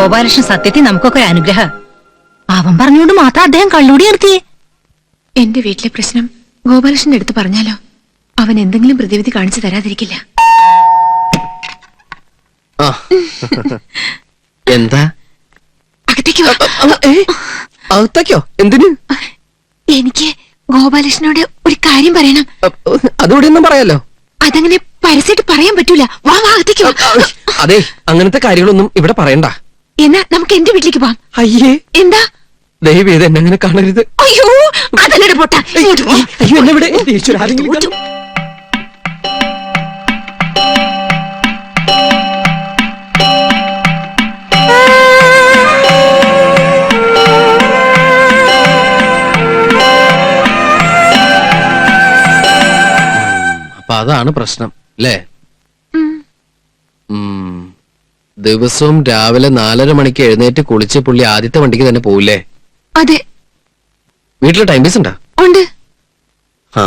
ഗോപാലകൃഷ്ണൻ സത്യത്തിൽ നമുക്കൊക്കെ ഒരു അനുഗ്രഹം. അവൻ പറഞ്ഞുകൊണ്ട് മാത്രം അദ്ദേഹം കള്ളൂടി നിർത്തിയേ. എന്റെ വീട്ടിലെ പ്രശ്നം ഗോപാലകൃഷ്ണന്റെ അടുത്ത് പറഞ്ഞാലോ അവൻ എന്തെങ്കിലും പ്രതിവിധി കാണിച്ചു തരാതിരിക്കില്ല. എന്താ അകത്തേക്ക് വാ. അകത്തേക്കോ? എന്തിന്? എനിക്ക് ഗോപാലകൃഷ്ണനോട് ഒരു കാര്യം പറയണം. അതുകൂടി ഒന്നും പറയാലോ. അതങ്ങനെ പരസ്യമായിട്ട് പറയാൻ പറ്റൂല. വാ വാ, അകത്തേക്ക് വാ. അതെ, അങ്ങനത്തെ കാര്യങ്ങളൊന്നും ഇവിടെ പറയണ്ട. എന്നാ നമുക്ക് എന്റെ വീട്ടിലേക്ക് പോവാം. അയ്യേ, എന്താ? ദയവ് ചെയ്ത് എന്നെ അങ്ങനെ കാണരുത്. അയ്യോ, അതല്ലട പൊട്ടാ. അയ്യോ, എന്നെ ഇവിടെ ഈശ്വര ആരെങ്കിലും കാണും. അപ്പൊ അതാണ് പ്രശ്നം അല്ലേ? ദിവസവും രാവിലെ 4:30 മണിക്ക് എഴുന്നേറ്റ് കുളിച്ച് പുള്ളി ആദ്യത്തെ വണ്ടിക്ക് തന്നെ പോവില്ലേ? അതെ. വീട്ടില് ടൈം പീസ് ഉണ്ടാ? ഉണ്ട്. ആ,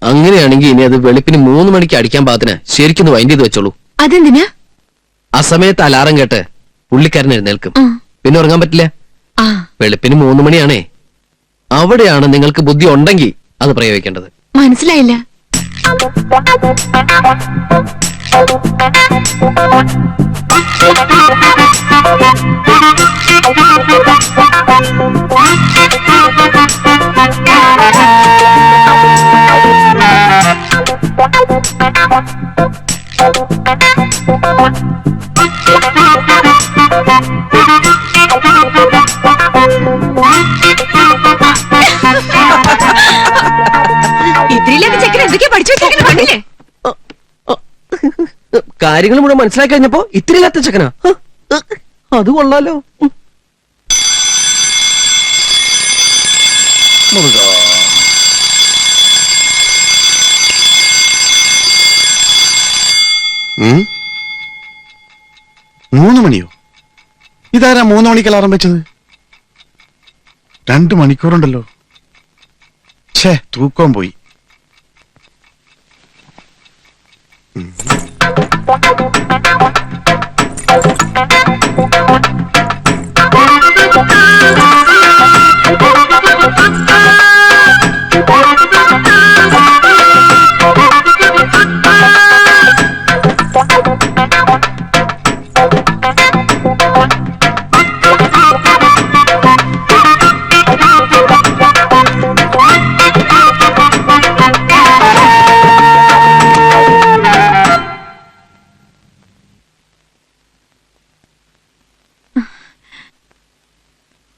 അങ്ങനെയാണെങ്കിൽ ഇനി അത് വെളുപ്പിന് 3 മണിക്ക് അടിക്കാൻ പാകത്തിന് ശരിക്കും വൈൻഡ് ചെയ്ത് വെച്ചോളൂ. അതെന്തിനാ? ആ സമയത്ത് അലാറം കേട്ട് പുള്ളിക്കാരൻ എഴുന്നേൽക്കും. പിന്നെ ഉറങ്ങാൻ പറ്റില്ല. വെളുപ്പിന് 3 മണിയാണേ. അവിടെയാണ് നിങ്ങൾക്ക് ബുദ്ധി ഉണ്ടെങ്കിൽ അത് പ്രയോഗിക്കേണ്ടത്. മനസ്സിലായില്ല. ഇത്രയിലൊക്കെ ചെക്കൻ എന്തൊക്കെയാ പഠിച്ചു വെച്ചേക്കണ കണ്ടില്ലേ? കാര്യങ്ങൾ മുഴുവൻ മനസ്സിലാക്കി കഴിഞ്ഞപ്പോ ഇത്തിരിയില്ലാത്ത ചെക്കനാ. അത് കൊള്ളാലോ. മൂന്ന് മണിയോ? ഇതാരാ 3 മണിക്ക് അലാറം വെച്ചത്? 2 മണിക്കൂറുണ്ടല്ലോ. ഛേ, തൂക്കം പോയി.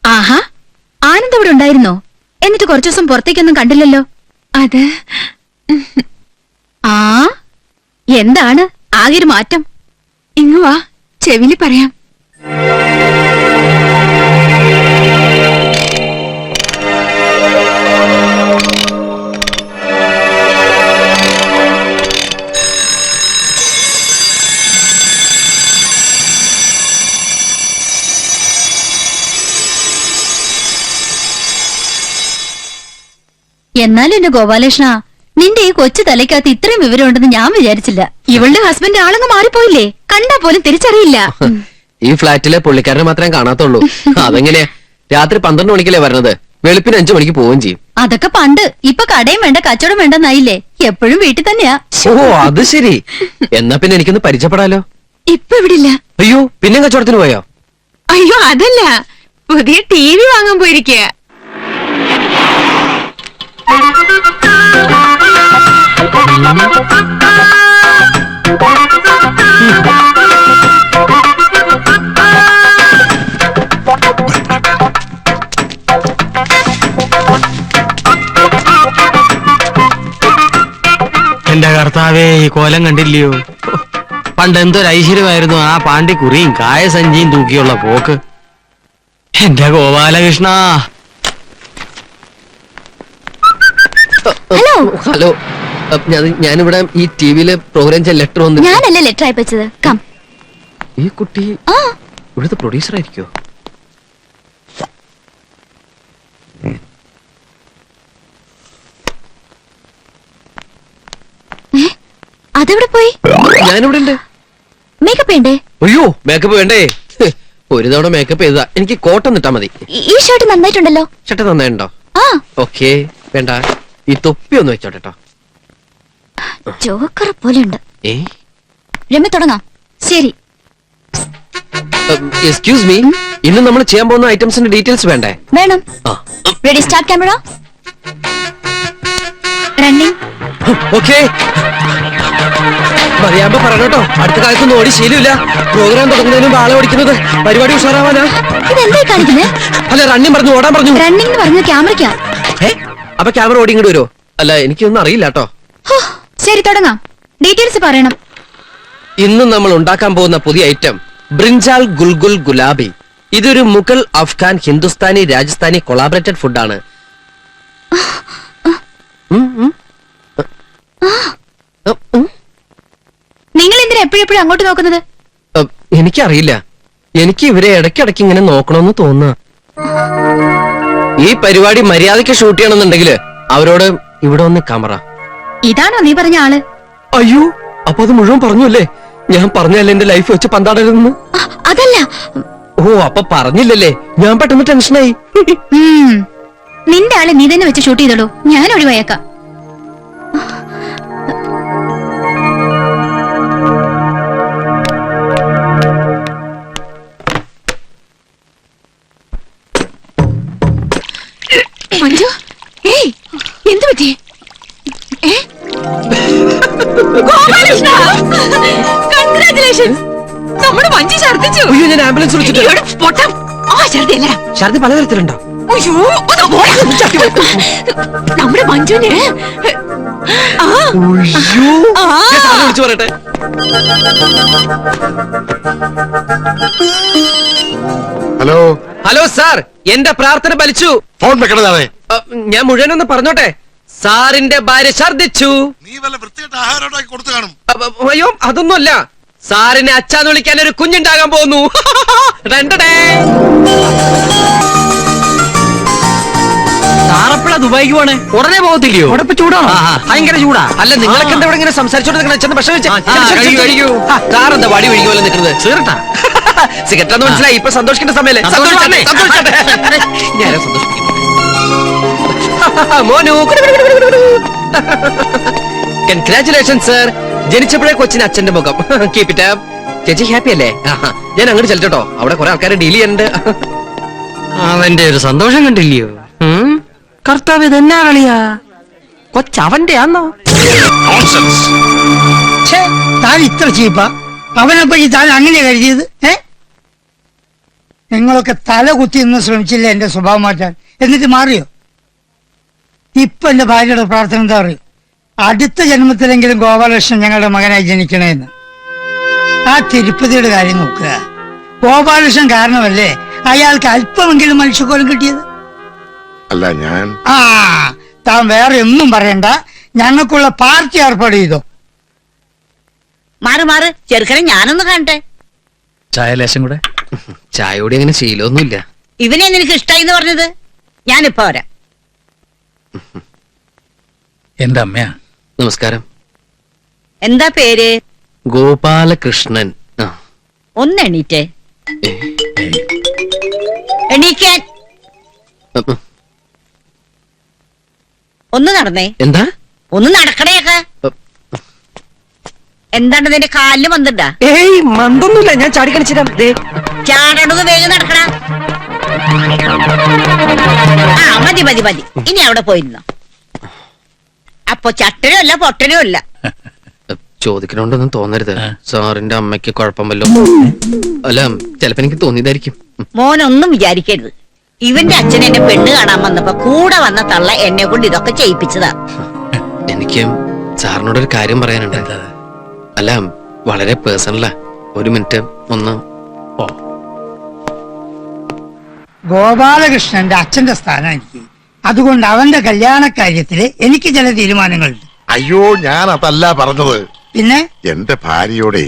ആഹാ, ആനന്ദ് ഇവിടെ ഉണ്ടായിരുന്നോ? എന്നിട്ട് കുറച്ചു ദിവസം പുറത്തേക്കൊന്നും കണ്ടില്ലല്ലോ. അത് എന്താണ് ആകെ ഒരു മാറ്റം? ഇങ്ങു വാ, ചെവിലി പറയാം. എന്നാലും എന്റെ ഗോപാലകൃഷ്ണ, നിന്റെ ഈ കൊച്ചു തലയ്ക്കകത്ത് ഇത്രയും വിവരമുണ്ടെന്ന് ഞാൻ വിചാരിച്ചില്ല. ഇവളുടെ ഹസ്ബൻഡ് ആളങ്ങ് മാറിപ്പോയില്ലേ? കണ്ടാ പോലും തിരിച്ചറിയില്ല. ഈ ഫ്ലാറ്റിലെ പുള്ളിക്കാരനെ മാത്രമേ കാണാത്തുള്ളൂ. അതെങ്ങനെയാ? രാത്രി 12 മണിക്കല്ലേ വരണത്, വെളുപ്പിന് 5 മണിക്ക് പോവുകയും ചെയ്യും. അതൊക്കെ പണ്ട്. ഇപ്പൊ കടയും വേണ്ട കച്ചവടം വേണ്ടെന്നായില്ലേ? എപ്പോഴും വീട്ടിൽ തന്നെയാ. ഓ, അത് ശരി. എന്നാ പിന്നെ എനിക്കൊന്ന് പരിചയപ്പെടാലോ. ഇപ്പൊ ഇവിടില്ല. അയ്യോ, പിന്നെ കച്ചവടത്തിന് പോയോ? അയ്യോ, അതല്ല, പുതിയ TV വാങ്ങാൻ പോയിരിക്കുക. എന്റെ കർത്താവേ, ഈ കോലം കണ്ടില്ലയോ? പണ്ട് എന്തൊരു ഐശ്വര്യമായിരുന്നു ആ പാണ്ടിക്കുറിയും കായസഞ്ചിയും തൂക്കിയുള്ള പോക്ക്. എന്റെ ഗോപാലകൃഷ്ണ. ഹലോ ഹലോ, ഞാനിവിടെ ഈ ടിവിയിലെ പ്രോഗ്രാം ചെയ്യാൻ ലെറ്റർ വന്നു. ഞാനല്ലേ ലെറ്റർ അയച്ചത്? കം. ഈ കുട്ടി ഇവിടുത്തെ പ്രൊഡ്യൂസർ ആയിരിക്കോ? അതെവിടെ പോയി? ഞാനിവിടെ ഉണ്ട്. മേക്കപ്പ് വേണ്ടേ? അയ്യോ, മേക്കപ്പ് വേണ്ടേ? ഒരു തവണ മേക്കപ്പ് ചെയ്തതാ, എനിക്ക് കോട്ടം നിട്ടാ മതി. ഈ ഷർട്ട് നന്നായിട്ടുണ്ടല്ലോ. ഷർട്ട് നന്നായിട്ടുണ്ടോ? ആ ഓക്കെ, വേണ്ട, ഈ തൊപ്പി ഒന്ന് വെച്ചോട്ടെ ട്ടോ. ജോക്കർ പോലെയുണ്ട്. ഏ രമ്യ തുടങ്ങാം. ശരി. എക്സ്ക്യൂസ് മീ, ഇന്ന് നമ്മൾ ചെയ്യാൻ പോകുന്ന ഐറ്റംസിന്റെ ഡീറ്റെയിൽസ് വേണ്ടേ? വേണം. ആ ready, start camera. Running. Okay, മറിയാമ്പോ പറഞ്ഞോട്ടോ, അടുത്ത കാലത്തൊന്നും ഓടി ശീലമില്ല. പ്രോഗ്രാം തുടങ്ങുന്നതിന് മുമ്പ് ആളെ ഓടിക്കുന്നത് പരിപാടി ഉഷാറാവാനാ. ഇതെന്തായി കാണിക്കുന്നത്? അല്ല, റണ്ണിങ് പറഞ്ഞു, ഓടാൻ പറഞ്ഞു. റണ്ണിങ് എന്ന് പറഞ്ഞ ക്യാമറയ്ക്കാ. അപ്പൊ ക്യാമറ ഓടി ഇങ്ങോട്ട് വരുമോ? അല്ല, എനിക്കൊന്നും അറിയില്ല കേട്ടോ. ശരി, തുടങ്ങാം. ഡീറ്റെയിൽസ് പറയണം. ഇന്ന് നമ്മൾ ഉണ്ടാക്കാൻ പോകുന്ന പുതിയ ഐറ്റം ബ്രിഞ്ചാൽ ഗുൽഗുൽ ഗുലാബി. ഇതൊരു മുഗൾ, അഫ്ഗാൻ, ഹിന്ദുസ്ഥാനി, രാജസ്ഥാനി കൊളാബറേറ്റഡ് ഫുഡാണ്. നിങ്ങൾ എന്തിനാ എപ്പോഴെപ്പോഴും അങ്ങോട്ട് നോക്കുന്നത്? എനിക്കറിയില്ല, എനിക്ക് ഇവരെ ഇടയ്ക്കിടയ്ക്ക് ഇങ്ങനെ നോക്കണമെന്ന് തോന്നുക. ഈ പരിപാടി മര്യാദയ്ക്ക് ഷൂട്ട് ചെയ്യണമെന്നുണ്ടെങ്കിൽ അവരോട് ഇവിടെ ഒന്ന് ക്യാമറ. ഇതാണോ നീ പറഞ്ഞ ആള്? അയ്യോ, അപ്പൊ അത് മുഴുവൻ പറഞ്ഞല്ലേ? ഞാൻ പറഞ്ഞല്ലേ എന്റെ ലൈഫ് വെച്ച് പന്താടരുതെന്ന്? അതല്ല. ഓ, അപ്പൊ പറഞ്ഞില്ലല്ലേ? ഞാൻ പെട്ടെന്ന് ടെൻഷനായി. നിന്റെ ആളെ നീ തന്നെ വെച്ച് ഷൂട്ട് ചെയ്തോളൂ, ഞാൻ ഒഴിവായേക്കാം. മഞ്ജു, ഏയ് എന്ത് പറ്റി? കൺഗ്രാറ്റുലേഷൻസ്, നമ്മുടെ മഞ്ജു ഛർദിച്ചു. അയ്യോ, ഞാൻ ആംബുലൻസ് വിളിച്ചിട്ട്. പൊട്ടം, ആ ഛർദിയല്ല. ഛർദി പലതരത്തിലുണ്ടോ? അയ്യോ, ഒന്ന് പോടാ. നമ്മുടെ മഞ്ജുന് വിളിച്ചു പറയട്ടെ. ഹലോ ഹലോ സാർ, എന്റെ പ്രാർത്ഥന ഫലിച്ചു. ഫോൺ വെക്കണതാണ്. ഞാൻ മുഴുവനൊന്ന് പറഞ്ഞോട്ടെ. സാറിന്റെ ഭാര്യ ഛർദിച്ചു. നീ വല്ല വൃത്തിയായിട്ട് ആഹാരം ഉണ്ടാക്കി കൊടുത്തു കാണും. അയ്യോ, അതൊന്നുമല്ല. സാറിനെ അച്ഛാന്ന് വിളിക്കാൻ ഒരു കുഞ്ഞുണ്ടാകാൻ പോകുന്നു. രണ്ടടേ. സാറപ്പഴ ദുബായിക്ക് പോണേ? ഉടനെ പോകത്തില്ലയോ? അവിടെ ചൂടാണോ? ഭയങ്കര ചൂടാ. അല്ല, നിങ്ങളൊക്കെ എന്താ ഇവിടെ ഇങ്ങനെ സംസാരിച്ചോണ്ടിരിക്കണ? ചെന്ന് ഭക്ഷണം കഴിക്കൂ. സാറെന്താ വടി ഒഴിക്കുമല്ലോ നിൽക്കുന്നത്? സീറട്ടാ സിഗരറ്റാന്ന് മനസ്സിലായി. ഇപ്പൊ സന്തോഷിക്കേണ്ട സമയല്ലേ? ഞാൻ സന്തോഷിക്കും. മോനു, കൺഗ്രാറ്റുലേഷൻ സർ. ജനിച്ചപ്പോഴേ കൊച്ചിന് അച്ഛന്റെ മുഖം. Keep it up. ചേച്ചി ഹാപ്പി അല്ലേ? ഞാൻ അങ്ങോട്ട് ചെല്ലട്ടോ, അവിടെ കുറെ ആൾക്കാരെ ഡീൽ ചെയ്യാനുണ്ട്. അവന്റെ ഒരു സന്തോഷം കണ്ടില്ലയോ? കർത്താവ് ഇതെന്നാ കളിയാ? കൊച്ചവന്റെ ആന്നോ? താൻ ഇത്ര ചീപ്പ അവനെപ്പറ്റി താൻ അങ്ങനെ കരുതിയത്? നിങ്ങളൊക്കെ തല കുത്തി നിന്ന് ശ്രമിച്ചില്ല എന്റെ സ്വഭാവം മാറ്റാൻ, എന്നിട്ട് മാറിയോ? ഇപ്പൊ എന്റെ ഭാര്യയുടെ പ്രാർത്ഥന എന്താ പറയൂ? അടുത്ത ജന്മത്തിലെങ്കിലും ഗോപാലകൃഷ്ണൻ ഞങ്ങളുടെ മകനായി ജനിക്കണേന്ന്. ആ തിരുപ്പതിയുടെ കാര്യം നോക്കുക. ഗോപാലകൃഷ്ണൻ കാരണമല്ലേ അയാൾക്ക് അല്പമെങ്കിലും മനുഷ്യക്കോലം കിട്ടിയത്? അല്ല, ഞാൻ താൻ വേറെ ഒന്നും പറയണ്ട, ഞങ്ങൾക്കുള്ള പാർട്ടി ഏർപ്പാട് ചെയ്തോ. മാറ് ചെറുക്കനെ ഞാനൊന്ന് കാണട്ടെ. ചായ ലേശം കൂടെ. ചായയോടെ അങ്ങനെ ശീലമൊന്നുമില്ല. ഇവനെ നിനക്ക് ഇഷ്ടായി എന്ന് പറഞ്ഞത്? ഞാനിപ്പോ വരാം. എന്റെ അമ്മയാ. നമസ്കാരം. എന്താ പേര്? ഗോപാലകൃഷ്ണൻ. ഒന്ന് എണീറ്റേ. എണീക്കാൻ. ഒന്ന് നടന്നേ. എന്താ? ഒന്ന് നടക്കണേയൊക്കെ. എന്താണ് നിന്റെ കാലില് മന്തുണ്ടാ? ഏയ്, മന്തൊന്നുമില്ല. ഞാൻ ചാടി കളിച്ചിടാം. ചാടണത് വേഗം നടക്കണ. മതി മതി മതി, ഇനി അവിടെ പോയിരുന്നോ. അപ്പൊ ചട്ടനും അല്ല പൊട്ടനും അല്ല. ചോദിക്കണോണ്ടൊന്നും തോന്നരുത്. സാറിന്റെ അമ്മയ്ക്ക് കുഴപ്പമല്ലോ. അല്ല, ചിലപ്പോ എനിക്ക് തോന്നിയതായിരിക്കും. മോനൊന്നും വിചാരിക്കരുത്. ഇവന്റെ അച്ഛൻ എന്നെ പെണ്ണ് കാണാൻ വന്നപ്പോ കൂടെ വന്ന തള്ള എന്നെ കൊണ്ട് ഇതൊക്കെ ചെയ്യിപ്പിച്ചതാ. എനിക്ക് സാറിനോടൊരു കാര്യം പറയാനുണ്ട്. അല്ല, വളരെ പേഴ്സണലാ. ഒരു മിനിറ്റ് ഒന്ന്. ഗോപാലകൃഷ്ണന്റെ അച്ഛന്റെ സ്ഥാനം എനിക്ക്, അതുകൊണ്ട് അവന്റെ കല്യാണ കാര്യത്തില് എനിക്ക് ചില തീരുമാനങ്ങളുണ്ട്. അയ്യോ, ഞാൻ അതല്ല പറഞ്ഞത്. പിന്നെ എന്റെ ഭാര്യയോടെ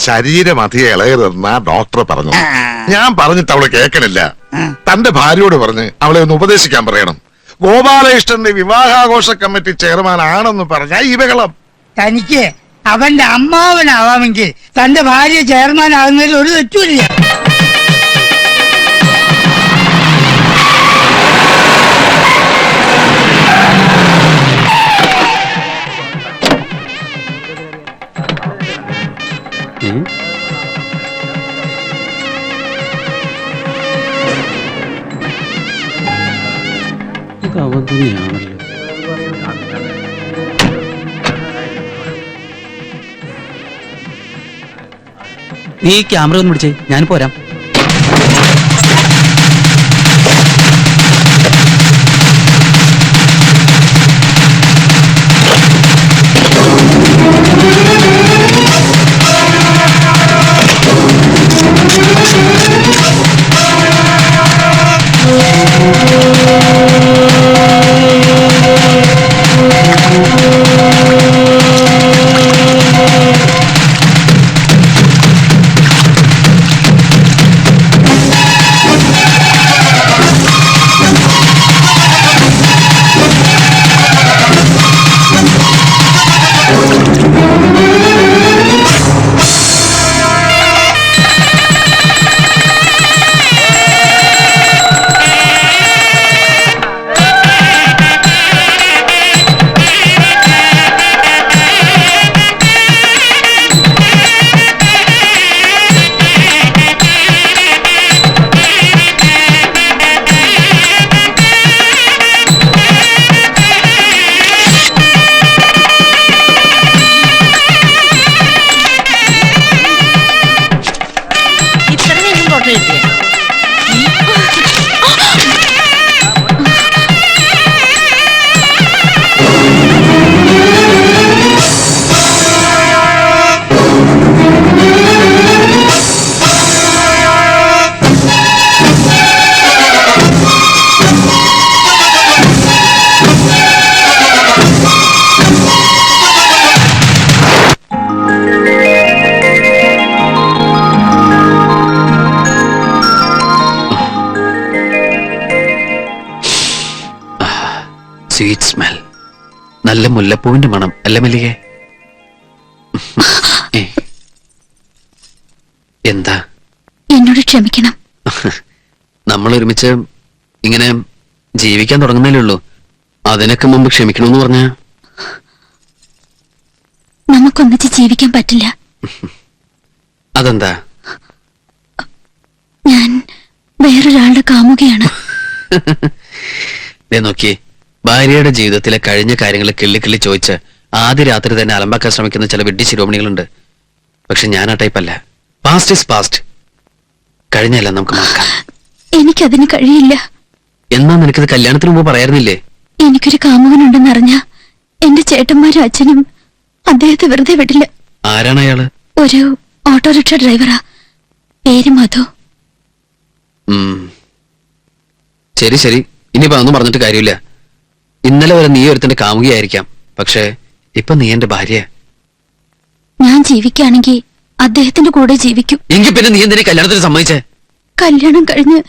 ശരീരം അധികം ഇളകരുതെന്നാ ഡോക്ടർ പറഞ്ഞു. ഞാൻ പറഞ്ഞിട്ട് അവള് കേൾക്കണില്ല. തന്റെ ഭാര്യയോട് പറഞ്ഞ് അവളെ ഒന്ന് ഉപദേശിക്കാൻ പറയണം. ഗോപാലകൃഷ്ണന്റെ വിവാഹാഘോഷ കമ്മിറ്റി ചെയർമാൻ ആണെന്ന് പറഞ്ഞ ഈ ബഹളം. തനിക്ക് അവന്റെ അമ്മാവനാവാമെങ്കിൽ തന്റെ ഭാര്യ ചെയർമാൻ ആകുന്നതിൽ ഒരു തെറ്റുമില്ല. തന്നെയാണല്ലോ. നീ ക്യാമറ ഒന്ന് പിടിച്ചേ, ഞാൻ പോരാം. ഇത്രയും ഫോട്ടോ കിട്ടിയ സ്വീറ്റ് സ്മെൽ, നല്ല മുല്ലപ്പൂവിന്റെ മണം അല്ല മല്ലികേ? എന്താ? എന്നോട് ക്ഷമിക്കണം. നമ്മൾ ഒരുമിച്ച് ഇങ്ങനെ ജീവിക്കാൻ തുടങ്ങുന്നല്ലേ ഉള്ളൂ. അതിനൊക്കെ മുമ്പ് ക്ഷമിക്കണമെന്ന് പറഞ്ഞ നമുക്കൊന്നിച്ച് ജീവിക്കാൻ പറ്റില്ല. അതെന്താ? ഞാൻ വേറൊരാളുടെ കാമുകയാണ്. നോക്കി, ഭാര്യയുടെ ജീവിതത്തിലെ കഴിഞ്ഞ കാര്യങ്ങൾ കിള്ളി ചോദിച്ച് ആദ്യ രാത്രി തന്നെ അലമ്പാക്കാൻ ശ്രമിക്കുന്ന ചില വിഡ്ഢി ശിരോമണികളുണ്ട്. പക്ഷെ ഞാൻ ആ ടൈപ്പല്ല. Past is past. കഴിഞ്ഞല്ല നമുക്ക് മറക്കാം. എനിക്കതിന് കഴിയില്ല. എന്നാ നിനക്കത് കല്യാണത്തിന് മുമ്പ് പറയാറുന്നില്ലേ? എനിക്കൊരു കാമുകനുണ്ടെന്നറിഞ്ഞ എന്റെ ചേട്ടന്മാരും അച്ഛനും അദ്ദേഹത്തെ വെറുതെ വിടില്ല. ആരാണ് അയാള്? ഒരു ഓട്ടോറിക്ഷ ഡ്രൈവറാ, പേര് മധു. ശരി ശരി, ഇനിയിപ്പോ അതൊന്നും പറഞ്ഞിട്ട് കാര്യമില്ല. ഇന്നലെ വരെ നീ ഒരുത്തന്റെ കാമുകിയായിരിക്കാം, പക്ഷെ ഇപ്പൊ നീ എന്റെ ഭാര്യ. ഞാൻ ജീവിക്കുകയാണെങ്കിൽ അദ്ദേഹത്തിന്റെ കൂടെ ജീവിക്കും. എങ്കിൽ പിന്നെ നീ എന്തിനാ കല്യാണത്തിന് സമ്മതിച്ചേ? കല്യാണം കഴിഞ്ഞ്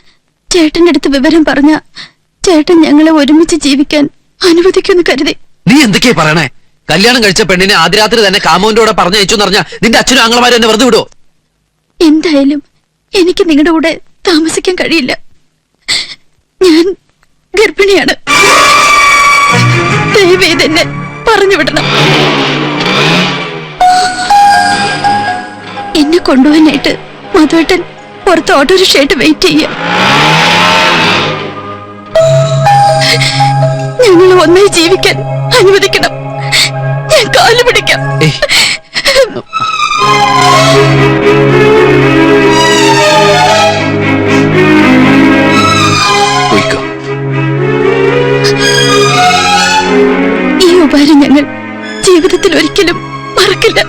ചേട്ടന്റെ അടുത്ത് വിവരം പറഞ്ഞ ചേട്ടൻ ഞങ്ങളെ ഒരുമിച്ച് ജീവിക്കാൻ അനുവദിക്കുമെന്ന് കരുതി. നീ എന്തൊക്കെയാ പറയണേ? കല്യാണം കഴിച്ച പെണ്ണിനെ ആദ്യ രാത്രി തന്നെ കാമോന്റെ കൂടെ പറഞ്ഞയച്ചു എന്ന് പറഞ്ഞാ നിന്റെ അച്ഛനും ആങ്ങളമാരും എന്നെ വെറുതെ വിടുവോ? എന്തായാലും എനിക്ക് നിങ്ങളുടെ കൂടെ താമസിക്കാൻ കഴിയില്ല. ഞാൻ ഗർഭിണിയാണ്. ദയവേത് എന്നെ പറഞ്ഞു വിടണം. എന്നെ കൊണ്ടുപോകാനായിട്ട് മധുവേട്ടൻ പുറത്ത് ഓട്ടോറിക്ഷയായിട്ട് വെയിറ്റ് ചെയ്യ. ഞങ്ങൾ ഒന്നായി ജീവിക്കാൻ അനുവദിക്കണം. ഞാൻ കാല് പിടിക്കാം. ഈ ഉപകാരം ഞങ്ങൾ ജീവിതത്തിൽ ഒരിക്കലും മറക്കില്ല.